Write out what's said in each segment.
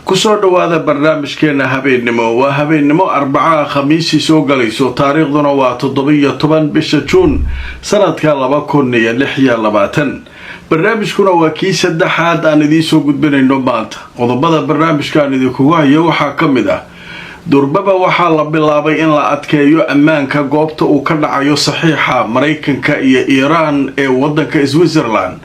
kusoo dhawaada barnaamijkeena habeennimo waa habeennimo Arbaca Khamiisi soo galayso taariikhduna waa 17 bisha Juun sanadka 2026 barnaamijkuna waa kii saddexaad aan idin soo gudbinayno maanta qodobada barnaamijkan idinku hayo waxaa kamid ah durbaba waxaa la bilaabay in la adkeeyo ammaanka goobta uu ka dhacayo saxiixa Mareykanka iyo Iiraan ee wadanka Switzerland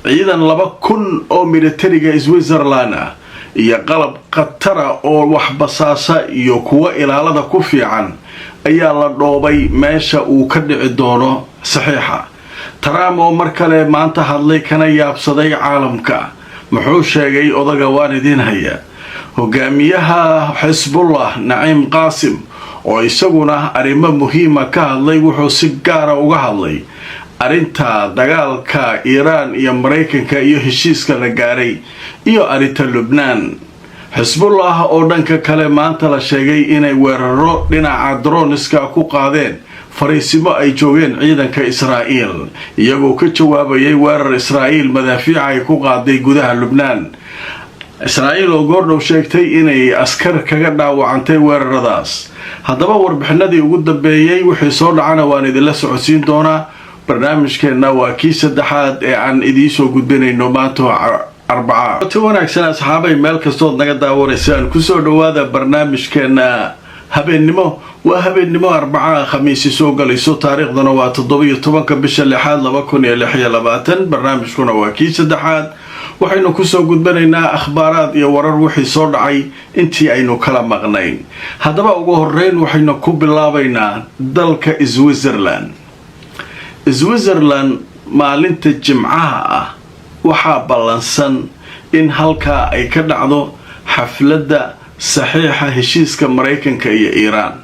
ciidan 2,000 oo militariga Switzerland ah iyo qalab qatara oo wax basaasa iyo kuwa ilaalada ku fiican ayaa la dhoobay meesha uu ka dhici doono saxiixa Trump oo mar kale maanta hadlay kana yaabsaday caalamka muxuu sheegay odaga waan idin haya hogaamiyaha Hezbollah Naim Qasim oo isaguna arrimo muhiim ah ka hadlay wuxuu si gaar ah uga hadlay arinta dagaalka Iiraan iyo Mareykanka iyo heshiiska la gaaray iyo arinta Lebanon Hezbollah oo dhanka kale maanta la sheegay inay weeraro dhinaca droneska ku qaadeen fariisimo ay joogeen ciidanka Israa'iil iyagoo ka jawaabayay weerar Israa'iil madaafiic ay ku qaaday gudaha Lebanon Israa'iil oo goordhow sheegtay inay askar kaga dhaawacantay weeraradaas haddaba warbixinadii ugu dambeeyay wixii soo dhacana waan idin la socodsiin doonaa barnaamijkeena waa kii saddexaad ee aan idin soo gudbinayno maanta Arbaca wanaagsan asxaabay meel kastood naga daawanaysaan kusoo dhawaada barnaamijkeena habeennimo waa habeennimo Arbaca Khamiisi soo galayso taariikhduna waa 17 bisha 6 2026 barnaamijkuna waa kii saddexaad waxaynu kusoo gudbinaynaa akhbaaraad iyo warar wixii soo dhacay intii aynu kala maqnayn haddaba ugu horeyn waxaynu ku bilaabaynaa dalka Switzerland maalinta Jimcaha ah waxaa ballansan in halka ay ka dhacdo xafladda saxiixa heshiiska Mareykanka iyo Iiraan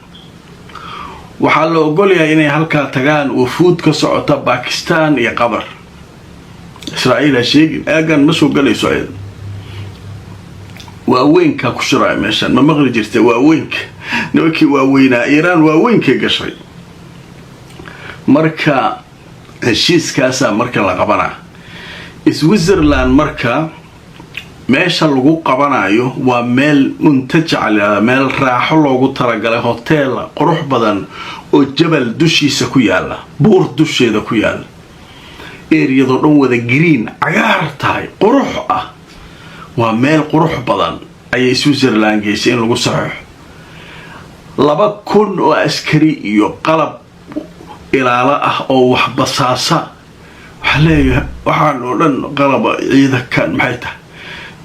waxaa la ogol yahay inay halka tagaan wufuud ka socota Pakistan iyo Qatar Israa'iil sheegin aagan ma soo galayso waa weynka ku shiray meeshan ma maqli jirtay waa weynka nimankii waa weynaa Iiraan waa weynka gashay marka heshiiskaasa marka la qabanaa Switzerland marka meesha lagu qabanayo waa meel muntajac meel raaxo loogu talagalay hotel qurux badan oo jabal dushiisa ku yaala buur dusheeda ku yaala eeriyado dhan wada green cagaar tahay qurux ah waa meel qurux badan ay Switzerland geysay in lagu saxo 2,000 oo askari iyo qalab ilaala ah oo wax basaasa waxaan oo dhan qalab ciidankan maxay tahay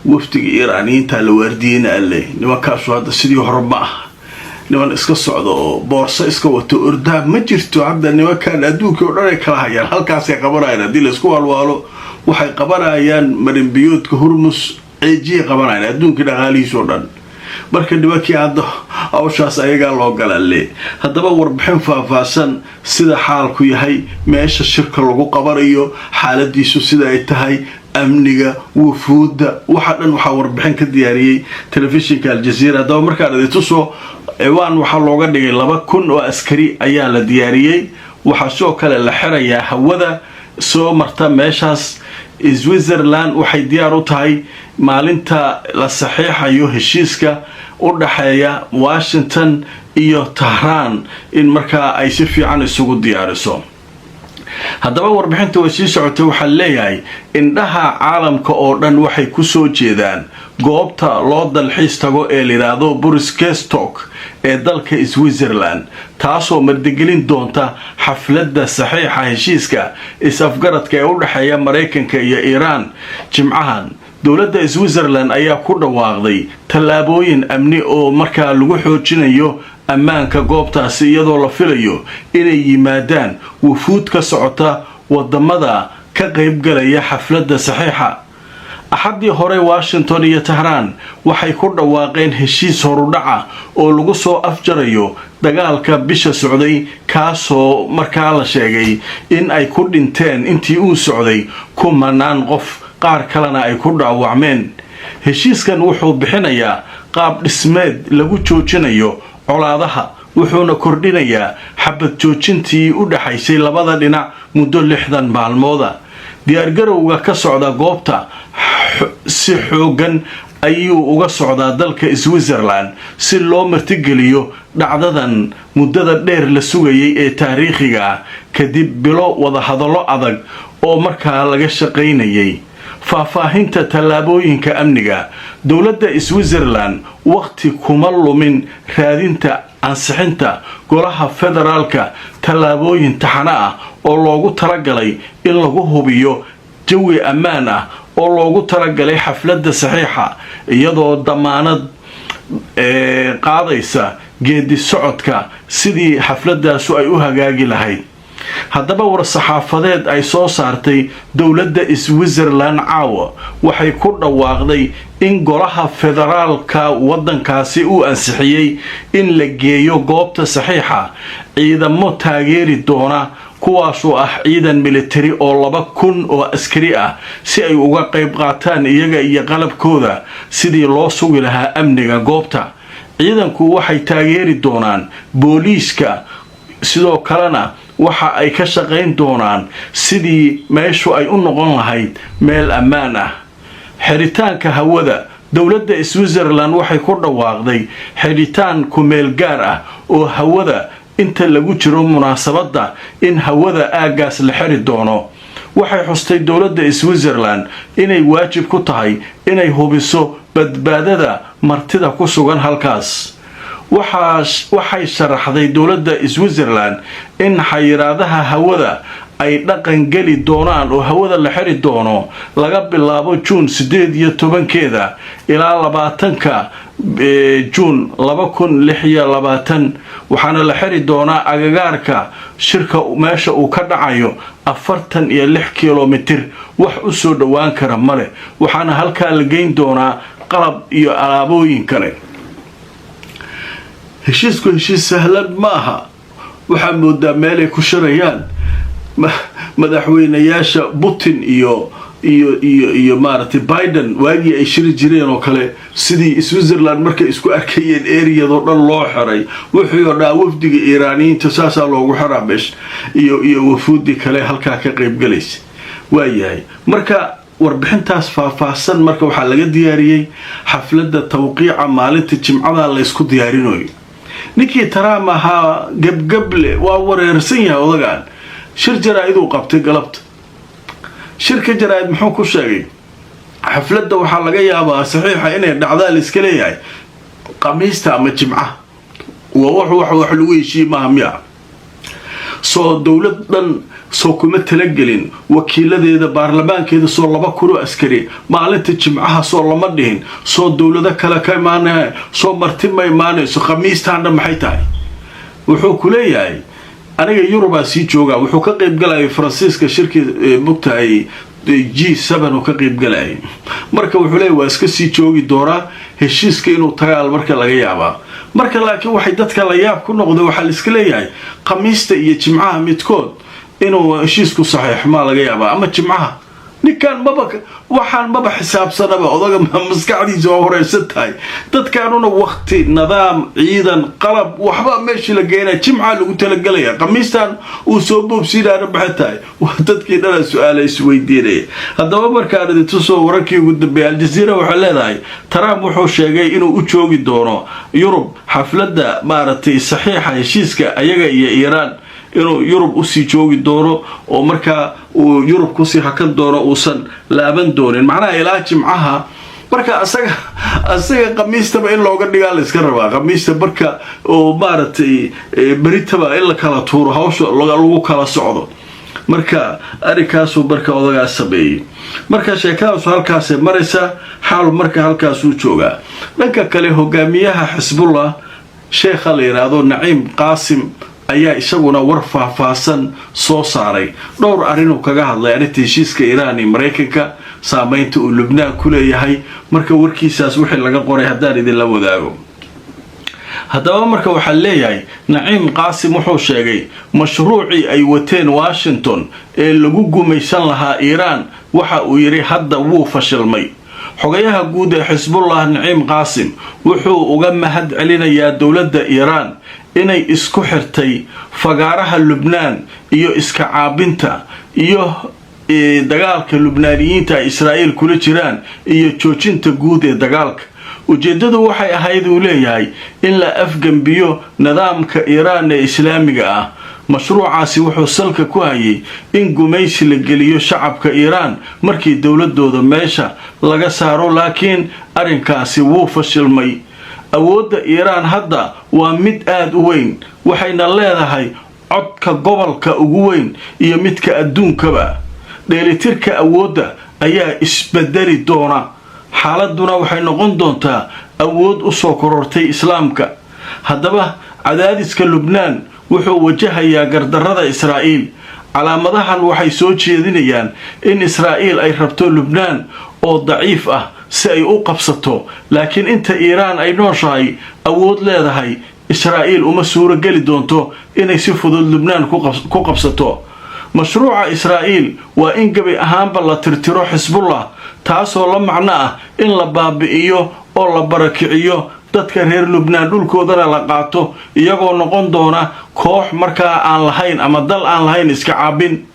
waftiga Iiraaniyiinta la waardiina alle nimankaas hadda sidii hore ma ah niman iska socdo oo boorso iska wato ordaab ma jirto hadda nimankan adduunka oo dhan ay kala hayaan halkaas ay qabanayaan hadii la isku walwaalo waxay qabanayaan marinbiyoodka Hormuz eejiye qabanayaan adduunka dhaqaalihiisa oo dhan marka nimankii hadda awshaas ayaga loo galale haddaba warbixin faahfaahsan sida xaalku yahay meesha shirka lagu qabanayo xaaladiisu sida ay tahay amniga wufuuda waxa dhan waxa warbixin ka diyaariyay telefishinka Al Jazeera haddaba markaan idin tuso ciwaan waxa looga dhigay 2,000 oo askari ayaa la diyaariyay waxa soo kale la xirayaa hawada soo marta meeshaas Switzerland waxay diyaar u tahay maalinta la saxiixayo heshiiska u dhaxeeya Washington iyo Tehran in markaa ay si fiican isugu diyaariso haddaba warbixinta way sii socotay waxa leeyahay indhaha caalamka oo dhan waxay ku soo jeedaan goobta loo dalxiis tago ee la yiraahdo Burskestok ee dalka Switzerland taasoo martigelin doonta xafladda saxiixa heshiiska is-afgaradka ee u dhaxeeya Mareykanka iyo Iiraan Jimcahan dowladda Switzerland ayaa ku dhawaaqday tallaabooyin amni oo markaa lagu xoojinayo ammaanka goobtaasi iyadoo la filayo inay yimaadaan wufuud ka socota wadamada ka qayb galaya xafladda saxiixa axadii hore Washington iyo Tehran waxay ku dhawaaqeen heshiis horudhaca oo lagu soo afjarayo dagaalka bisha socday kaasoo markaa la sheegay in ay ku dhinteen intii uu socday kumanaan qof qaar kalena ay ku dhaawacmeen heshiiskan wuxuu bixinayaa qaab dhismeed lagu joojinayo colaadaha wuxuuna kordhinayaa xabad joojintii u dhaxaysay labada dhinac muddo 60 maalmood diyaargarowga ka socda goobta si xoogan ayuu uga socdaa dalka Switzerland si loo martigeliyo dhacdadan muddada dheer la sugayay ee taariikhiga ah kadib bilo wada hadallo adag oo markaa laga shaqaynayay faahfaahinta tallaabooyinka amniga. dowladda Switzerland waqti kuma lumin raadinta ansixinta golaha federaalka tallaabooyin taxana ah oo loogu talagalay in lagu hubiyo jawi ammaan ah oo loogu talagalay xafladda saxiixa iyadoo damaanad qaadaysa geedi socodka sidii xafladaasu ay u hagaagi lahayd. haddaba war-saxaafadeed ay soo saartay dowladda Switzerland caawa waxay ku dhawaaqday in golaha federaalka waddankaasi uu ansixiyey in la geeyo goobta saxiixa ciidamo taageeri doona kuwaasoo ah ciidan militari oo 2,000 oo askari ah si ay uga qayb qaataan iyaga iyo qalabkooda sidii loo sugi lahaa amniga goobta. ciidanku waxay taageeri doonaan booliiska sidoo kalena waxa ay ka shaqayn doonaan sidii meeshu ay u noqon lahayd meel ammaan ah. xiritaanka hawada dowladda Switzerland waxay ku dhawaaqday xiritaan ku meel gaar ah oo hawada inta lagu jiro munaasabada in hawada aagaas la xiri doono. waxay xustay dowladda Switzerland inay waajib ku tahay inay hubiso badbaadada martida ku sugan halkaas. waxay sharaxday dowladda Switzerland in xayiraadaha hawada ay dhaqan gali doonaan oo hawada la xiri doono laga bilaabo June 18 ilaa 20 June 2026 waxaana la xiri doonaa agagaarka shirka meesha uu ka dhacayo 46 kilomitir wax u soo dhawaan kara male waxaana halka la geyn doonaa qalab iyo alaabooyin kale. heshiisku heshiis sahlan ma aha waxaa moodaa meelay ku shirayaan madaxweynayaasha Putin iyo maartay Biden waagii ay shiri jireen oo kale sidii Switzerland markay isku arkayeen eriyado dhan loo xiray wuxuu dhaa wafdiga Iiraaniyiinta saasa loogu xiraabesh iyo wafuudi kale halka ka qayb galaysa. waayahay marka warbixintaas faahfaahsan marka waxa laga diyaariyay xafladda tawqiica maalinta Jimcada la isku diyaarinayo. ninkii Trump ahaa gabgable waa wareersan yahay odagaan shir jaraa'id uu qabtay galabta. shirka jaraa'id muxuu ku sheegay xafladda waxa laga yaabaa saxiixa inay dhacdaa la iska leeyahay qamiista ama jimcaha wax lagu heshiiyay maaha miya soo dowlad dhan soo kuma talagelin wakiiladeeda baarlamaankeeda soo 2,000 askari maalinta jimcaha soo lama dhihin soo dowlado kale ka imaanay soo marti ma imaanayso khamiistaana maxay tahay. wuxuu ku leeyahay aniga Yurub si jooga wuxuu ka qayb galay Faransiiska shirki mugtahay G7 oo ka qayb galay marka wuxuu leeyahay waa iska sii joogi doona heshiiska inuu tagaal marka laga yaabaa marka laakiin waxay dadka la yaab ku noqday waxa la iska leeyahay khamiista iyo jimcaha midkood inuu heshiisku saxiix ma laga yaabaa ama jimcaha ninkan waxaan maba xisaabsanaba odaga maskaxdiisa oo horeysan tahay dadkaanuna waqti nidaam ciidan qalab waxba meeshii la geeyay jimca lagu talagalaya khamiistan uu soo boobsiinaana baxay waa dadkii dhala su'aalo isweydiinay. haddaba markaan idin soo wararkii ugu dambeeyay Al Jazeera waxa leedahay Trump wuxuu sheegay inuu u joogi doono Yurub xafladda maartay saxiixa heshiiska ayaga iyo Iiraan inuu Yurub u sii joogi doono oo marka uu Yurub ku sii hakan doono uusan laaban doonin macnaha ilaa jimcaha marka asaga qamiistaba in looga dhigaa la iska rabaa qamiista marka oo maartay baritaba in la kala tuuro hawsha lagu kala socdo marka arikaas uu barka odaga sameeyay marka sheekadaas halkaas maraysa xaal marka halkaas uu jooga. dhanka kale hogaamiyaha Xisbullah Sheekh la yiraahdo Naciim Qaasim ayaa isaguna war faahfaahsan soo saaray dhowr arrin oo kaga hadlay arrinta heshiiska Iiraan iyo Mareykanka saameynta uu Lubnaan ku leeyahay marka warkiisaas wixii laga qoray hadaan idin la wadaago. haddaba marka waxa leeyahay Naciim Qaasim wuxuu sheegay mashruucii ay wateen Washington ee lagu gumaysan lahaa Iiraan waxa uu yiri hadda wuu fashilmay. xogayaha guud ee Xisbullah Naciim Qaasim wuxuu uga mahad celinayaa dowladda Iiraan inay isku xirtay fagaaraha Lubnaan iyo iska caabinta iyo dagaalka lubnaaniyiinta Israa'iil kula jiraan iyo joojinta guud ee dagaalka. ujeedadu waxay ahayd uu leeyahay in la afgambiyo nidaamka Iiraan ee Islaamiga ah. mashruucaasi wuxuu salka ku hayay in gumaysi la geliyo shacabka Iiraan markii dowladooda meesha laga saaro, laakiin arrinkaasi wuu fashilmay. awoodda Iiraan hadda waa mid aad u weyn, waxayna leedahay codka gobolka ugu weyn iyo midka adduunkaba. dheelitirka awoodda ayaa isbedeli doona, xaaladuna waxay noqon doontaa awood u soo korortay islaamka. haddaba cadaadiska Lubnaan wuxuu wajahayaa gardarrada Israa'iil. calaamadahan waxay soo jeedinayaan in Israa'iil ay rabto Lubnaan oo daciif ah si ay u qabsato, laakiin inta Iiraan ay nooshahay awood leedahay, Israa'iil uma suuro geli doonto inay si fudud Lubnaan ku qabsato. mashruuca Israa'iil waa in gabi ahaanba la tirtiro Xisbullah, taasoo la macno ah in la baabi'iyo oo la barakiciyo dadka reer Lubnaan, dhulkoodana la qaato, iyagoo noqon doona koox markaa aan lahayn ama dal aan lahayn iska caabin.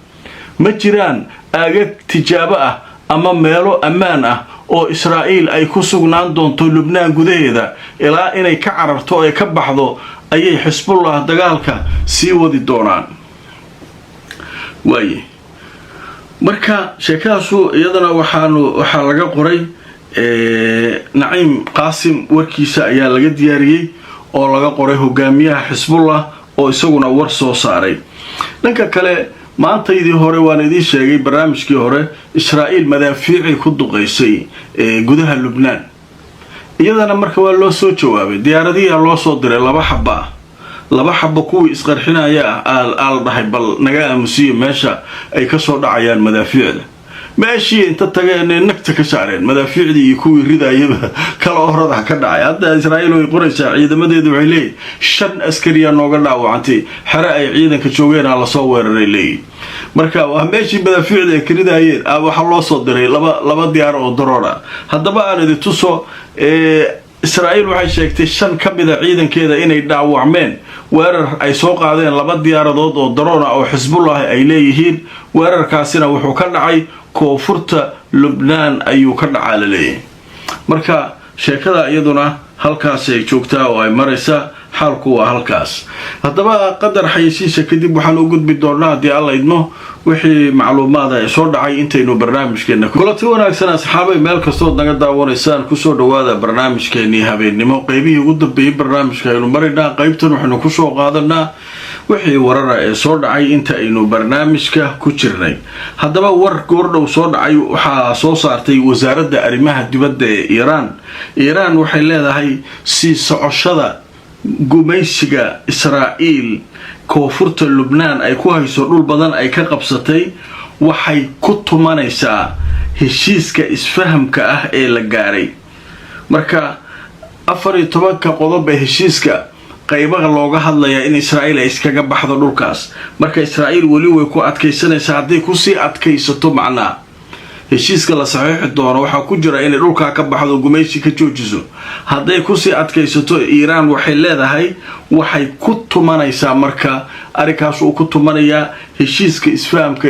ma jiraan aagag tijaabo ah ama meelo ammaan ah oo Israa'iil ay ku sugnaan doonto Lubnaan gudaheeda ilaa inay ka cararto ee ka baxdo ayay Xisbullah dagaalka sii wadi doonaan. waaye marka sheekaasu iyadana waxaa laga qoray Naciim Qaasim warkiisa ayaa laga diyaariyay oo laga qoray hogaamiyaha Xisbullah oo isaguna war soo saaray. dhanka kale maantaydii hore waan idin sheegay barnaamijkii hore Israa'iil madaafiici ku duqeysay gudaha Lubnaan. iyadana marka waa loo soo jawaabay, diyaaradihii loo soo diray laba xabo kuwii isqarxinaya aal dhahay bal naga aamusiyo meesha ay ka soo dhacayaan madaafiicda. meeshii inta tageen nagta ka saareen madaafiicdii iyo kuwii ridayaba kala orada ka dhacay. hadda Israa'iil way qoraysaa ciidamadeedu waxay leeyihiin 5 askariya nooga dhaawacantay xare ay ciidanka joogeen la soo weeraray leeyihiin. marka waa meeshii madaafiicda ay ridayeen waxa loo soo diray laba diyaar oo daroora. haddaba aan idin tuso Israa'iil waxay sheegtay 5 ka mid ah ciidankeeda inay dhaawacmeen weerar ay soo qaadeen 2 diyaaradood oo daroona oo Xisbullah ay leeyihiin. weerarkaasina wuxuu ka dhacay koonfurta Lubnaan ayuu ka dhacaa la leeyahay. marka sheekada iyaduna halkaas ay joogtaa oo ay maraysaa, xaalku waa halkaas. haddaba qadar xayeysiisa kadib waxaan u gudbi doonaa haddii alla idmo wixii macluumaad ay soo dhacay intaynu barnaamijkeena kulati wanaagsan asxaabay meel kastood naga daawanaysaan kusoo dhawaada barnaamijkeenii habeennimo qaybihii ugu dambeeyay barnaamijka aynu marinaa. qaybtan waxaynu kusoo qaadanaa wixii warara ee soo dhacay inta aynu barnaamijka ku jirnay. haddaba war goordhow soo dhacay waxaa soo saartay wasaaradda arrimaha dibadda ee Iiraan waxay leedahay sii socoshada gumaysiga Israa'iil koonfurta Lubnaan ay ku hayso dhul badan ay ka qabsatay waxay ku tumanaysaa heshiiska isfahamka ah ee la gaaray. marka 14 qodob ee heshiiska qaybaha looga hadlayaa in Israa'iil ay iskaga baxdo dhulkaas. marka Israa'iil wali way ku adkaysanaysaa, haddii ku sii adkaysato macnaa heshiiska la saxiixi doono waxaa ku jira inay dhulka ka baxdo gumaysi ka joojiso. hadday ku sii adkaysato Iiraan waxay leedahay waxay ku tumanaysaa, marka arrinkaas uu ku tumanayaa heshiiska isfahamka